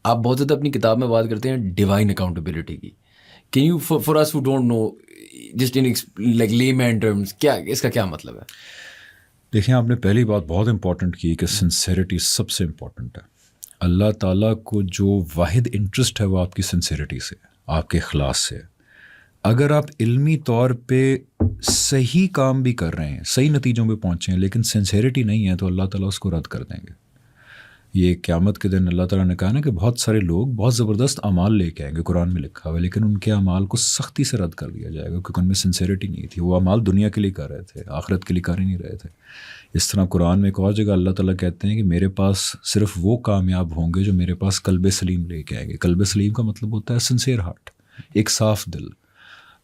آپ بہت زیادہ اپنی کتاب میں بات کرتے ہیں ڈیوائن اکاؤنٹیبلٹی کی. Can you for us who don't know just in like layman terms کیا اس کا کیا مطلب ہے؟ دیکھیں آپ نے پہلی بات بہت امپورٹنٹ کی کہ سنسیریٹی سب سے امپورٹنٹ ہے. اللہ تعالیٰ کو جو واحد انٹرسٹ ہے وہ آپ کی سنسیریٹی سے، آپ کے اخلاص سے. اگر آپ علمی طور پہ صحیح کام بھی کر رہے ہیں، صحیح نتیجوں پہ پہنچے ہیں، لیکن سنسیریٹی نہیں ہے تو اللہ تعالیٰ اس کو رد کر دیں گے. یہ قیامت کے دن اللہ تعالیٰ نے کہا نا کہ بہت سارے لوگ بہت زبردست اعمال لے کے آئیں گے، قرآن میں لکھا ہوا ہے، لیکن ان کے اعمال کو سختی سے رد کر دیا جائے گا کیونکہ ان میں سنسیریٹی نہیں تھی. وہ اعمال دنیا کے لیے کر رہے تھے، آخرت کے لیے کر ہی نہیں رہے تھے. اس طرح قرآن میں ایک اور جگہ اللہ تعالیٰ کہتے ہیں کہ میرے پاس صرف وہ کامیاب ہوں گے جو میرے پاس قلب سلیم لے کے آئیں گے. قلب سلیم کا مطلب ہوتا ہے سنسیئر ہارٹ، ایک صاف دل.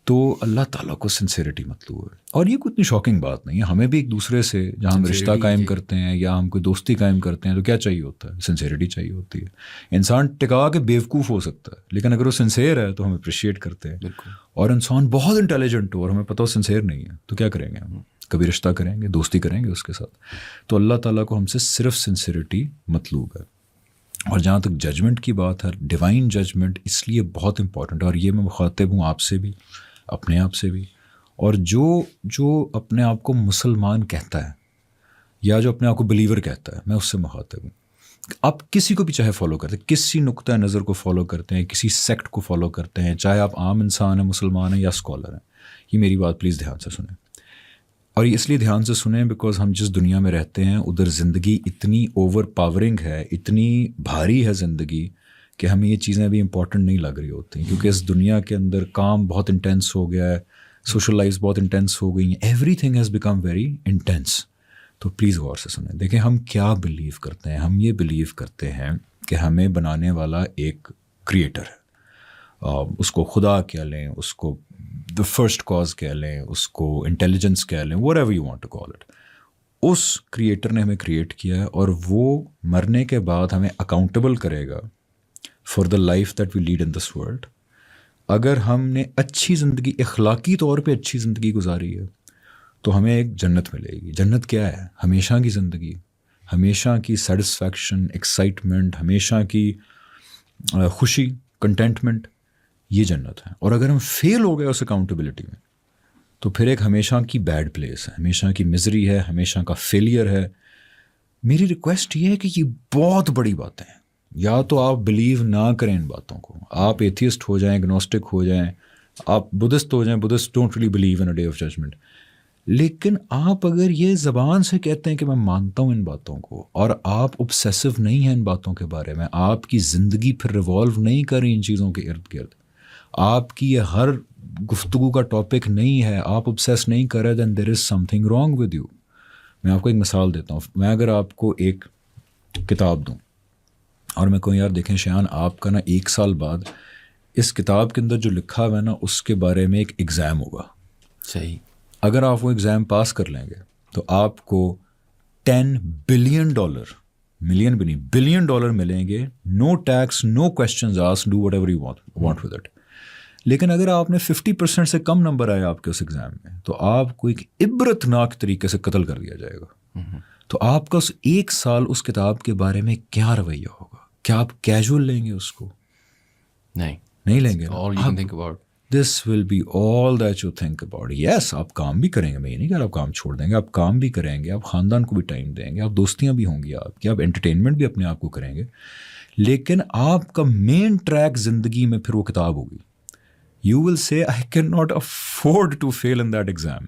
تو اللہ تعالیٰ کو سنسیریٹی مطلوب ہے. اور یہ کوئی اتنی شاکنگ بات نہیں ہے. ہمیں بھی ایک دوسرے سے جہاں ہم رشتہ قائم کرتے ہیں یا ہم کوئی دوستی قائم کرتے ہیں تو کیا چاہیے ہوتا ہے؟ سنسیریٹی چاہیے ہوتی ہے. انسان ٹکا کے بیوقوف ہو سکتا ہے لیکن اگر وہ سنسیئر ہے تو ہم اپریشیٹ کرتے ہیں. اور انسان بہت انٹیلیجنٹ ہو اور ہمیں پتہ ہو سنسیئر نہیں ہے تو کیا کریں گے؟ ہم کبھی رشتہ کریں گے، دوستی کریں گے اس کے ساتھ. تو اللہ تعالیٰ کو ہم سے صرف سنسیریٹی مطلوب ہے. اور جہاں تک ججمنٹ کی بات ہے، ڈیوائن ججمنٹ اس لیے بہت امپورٹنٹ ہے. اور یہ میں مخاطب ہوں آپ سے بھی، اپنے آپ سے بھی، اور جو اپنے آپ کو مسلمان کہتا ہے یا جو اپنے آپ کو بلیور کہتا ہے، میں اس سے مخاطب ہوں. آپ کسی کو بھی چاہے فالو کرتے ہیں، کسی نقطۂ نظر کو فالو کرتے ہیں، کسی سیکٹ کو فالو کرتے ہیں، چاہے آپ عام انسان ہیں، مسلمان ہیں یا اسکالر ہیں، یہ میری بات پلیز دھیان سے سنیں. اور یہ اس لیے دھیان سے سنیں بیکاز ہم جس دنیا میں رہتے ہیں ادھر زندگی اتنی اوور پاورنگ ہے، اتنی بھاری ہے زندگی کہ ہمیں یہ چیزیں بھی امپورٹنٹ نہیں لگ رہی ہوتی، کیونکہ اس دنیا کے اندر کام بہت انٹینس ہو گیا ہے، سوشل لائف بہت انٹینس ہو گئی ہیں، every thing has become very intense. تو پلیز غور سے سنیں. دیکھیں ہم کیا بلیو کرتے ہیں. ہم یہ بلیو کرتے ہیں کہ ہمیں بنانے والا ایک کریٹر ہے. اس کو خدا کہہ لیں، اس کو the first cause کہہ لیں، اس کو انٹیلیجنس کہہ لیں، whatever you want to call it. اس کریٹر نے ہمیں کریٹ کیا ہے اور وہ مرنے کے بعد ہمیں اکاؤنٹیبل کرے گا for the life that we lead in this world. اگر ہم نے اچھی زندگی، اخلاقی طور پہ اچھی زندگی گزاری ہے تو ہمیں ایک جنت ملے گی. جنت کیا ہے؟ ہمیشہ کی زندگی، ہمیشہ کی سیٹسفیکشن، ایکسائٹمنٹ، ہمیشہ کی خوشی، کنٹینٹمنٹ، یہ جنت ہے. اور اگر ہم فیل ہو گئے اس اکاؤنٹیبلٹی میں تو پھر ایک ہمیشہ کی بیڈ پلیس ہے، ہمیشہ کی مزری ہے، ہمیشہ کا فیلئر ہے. میری ریکویسٹ یہ ہے کہ یہ بہت بڑی باتیں ہیں. یا تو آپ بلیو نہ کریں ان باتوں کو، آپ ایتھیسٹ ہو جائیں، اگنوسٹک ہو جائیں، آپ بدھسٹ ہو جائیں. Buddhist don't really believe in a day of judgment. لیکن آپ اگر یہ زبان سے کہتے ہیں کہ میں مانتا ہوں ان باتوں کو، اور آپ obsessive نہیں ہیں ان باتوں کے بارے میں، آپ کی زندگی پھر ریوالو نہیں کر رہی ان چیزوں کے ارد گرد، آپ کی یہ ہر گفتگو کا ٹاپک نہیں ہے، آپ obsess نہیں کر رہے، then there is something wrong with you. میں آپ کو ایک مثال دیتا ہوں. میں اگر آپ کو ایک کتاب دوں اور میں کہوں یار دیکھیں شیان، آپ کا نا 1 سال بعد اس کتاب کے اندر جو لکھا ہوا ہے نا اس کے بارے میں ایک ایگزام ہوگا. صحیح. اگر آپ وہ ایگزام پاس کر لیں گے تو آپ کو $10 بلین، ملین بھی نہیں، $10 بلین ملیں گے. No tax, no questions asked, do whatever you want with it. لیکن اگر آپ نے 50% سے کم نمبر آئے آپ کے اس ایگزام میں تو آپ کو ایک عبرت ناک طریقے سے قتل کر دیا جائے گا. تو آپ کا اس 1 سال اس کتاب کے بارے میں کیا رویہ ہوگا؟ کیا آپ کیجول لیں گے اس کو؟ نہیں لیں گے. All you can think about. This will be all that you think about. Yes, آپ کام بھی کریں گے، میں یہ نہیں کہہ رہا آپ کام چھوڑ دیں گے، آپ کام بھی کریں گے، آپ خاندان کو بھی ٹائم دیں گے، آپ دوستیاں بھی ہوں گی آپ کی، آپ انٹرٹینمنٹ بھی اپنے آپ کو کریں گے. لیکن آپ کا مین ٹریک زندگی میں پھر وہ کتاب ہوگی. You will say I cannot afford to fail in that exam.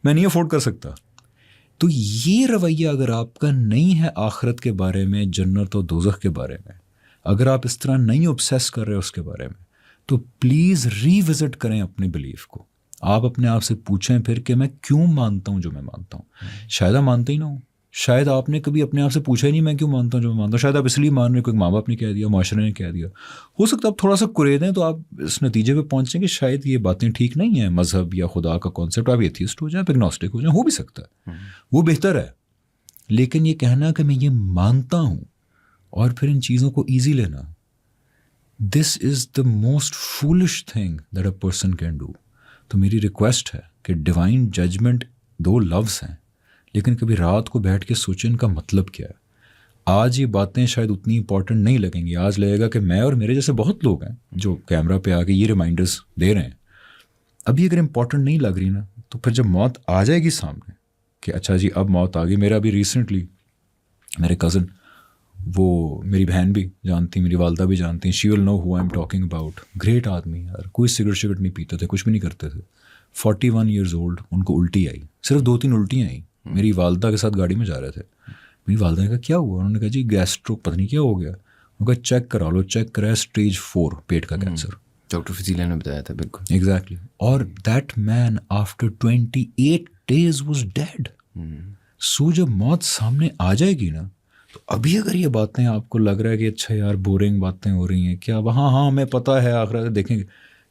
میں نہیں افورڈ کر سکتا. تو یہ رویہ اگر آپ کا نہیں ہے آخرت کے بارے میں، جنت و دوزخ کے بارے میں، اگر آپ اس طرح نہیں obsess کر رہے اس کے بارے میں، تو پلیز ری وزٹ کریں اپنے بلیف کو. آپ اپنے آپ سے پوچھیں پھر کہ میں کیوں مانتا ہوں جو میں مانتا ہوں. شاید آپ مانتے ہی نہ ہوں، شاید آپ نے کبھی اپنے آپ سے پوچھا ہی نہیں میں کیوں مانتا ہوں جو میں مانتا ہوں. شاید آپ اس لیے مان رہے ہیں کوئی ماں باپ نے کہہ دیا، معاشرے نے کہہ دیا. ہو سکتا ہے آپ تھوڑا سا کرید ہیں تو آپ اس نتیجے پہ پہنچیں کہ شاید یہ باتیں ٹھیک نہیں ہیں، مذہب یا خدا کا کانسیپٹ. آپ ایتھیسٹ ہو جائیں، اگنوسٹک ہو جائیں، ہو بھی سکتا ہے، وہ بہتر ہے. لیکن یہ کہنا کہ میں یہ مانتا ہوں اور پھر ان چیزوں کو ایزی لینا، this is the most foolish thing that a person can do. تو میری ریکویسٹ ہے کہ ڈیوائن ججمنٹ 2 لفظ ہیں، لیکن کبھی رات کو بیٹھ کے سوچیں ان کا مطلب کیا ہے. آج یہ باتیں شاید اتنی امپورٹنٹ نہیں لگیں گی. آج لگے گا کہ میں اور میرے جیسے بہت لوگ ہیں جو کیمرہ پہ آ کے یہ ریمائنڈرز دے رہے ہیں. ابھی اگر امپورٹنٹ نہیں لگ رہی نا تو پھر جب موت آ جائے گی سامنے کہ اچھا جی اب موت آ گئی. میرا ابھی ریسنٹلی میرے کزن, وہ میری بہن بھی جانتی, میری والدہ بھی جانتی ہیں, she will know who I am talking about. Great آدمی یار, کوئی سگریٹ نہیں پیتے تھے, کچھ بھی نہیں کرتے تھے. 41 ایئرز اولڈ, ان کو الٹی آئی, صرف 2-3 الٹیاں آئیں. میری والدہ کے ساتھ گاڑی میں جا رہے تھے. میری والدہ نے کہا کیا ہوا؟ انہوں نے کہا جی گیسٹرو پتہ نہیں کیا ہو گیا. انہوں نے کہا چیک کرا لو. چیک کرایا اسٹیج 4 پیٹ کا کینسر. ڈاکٹر فضیلہ نے بتایا تھا. بالکل ایگزیکٹلی. اور that man after 28 days was dead. So جب موت سامنے آ جائے گی نا تو ابھی اگر یہ باتیں آپ کو لگ رہا ہے کہ اچھا یار بورنگ باتیں ہو رہی ہیں کیا, ہاں ہمیں پتہ ہے آخرت دیکھیں گے,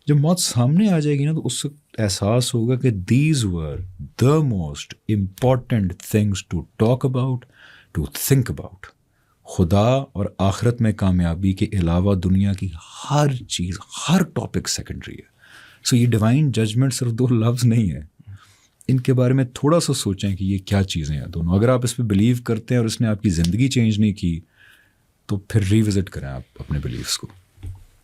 جب موت سامنے آ جائے گی نا تو اس وقت احساس ہوگا کہ these were the most important things to talk about, to think about. خدا اور آخرت میں کامیابی کے علاوہ دنیا کی ہر چیز, ہر ٹاپک سیکنڈری ہے. سو یہ ڈیوائن ججمنٹ صرف 2 لفظ نہیں ہے. ان کے بارے میں تھوڑا سا سوچیں کہ یہ کیا چیزیں ہیں دونوں. اگر آپ اس پہ بلیو کرتے ہیں اور اس نے آپ کی زندگی چینج نہیں کی تو پھر ریوزٹ کریں آپ اپنے بلیفس کو.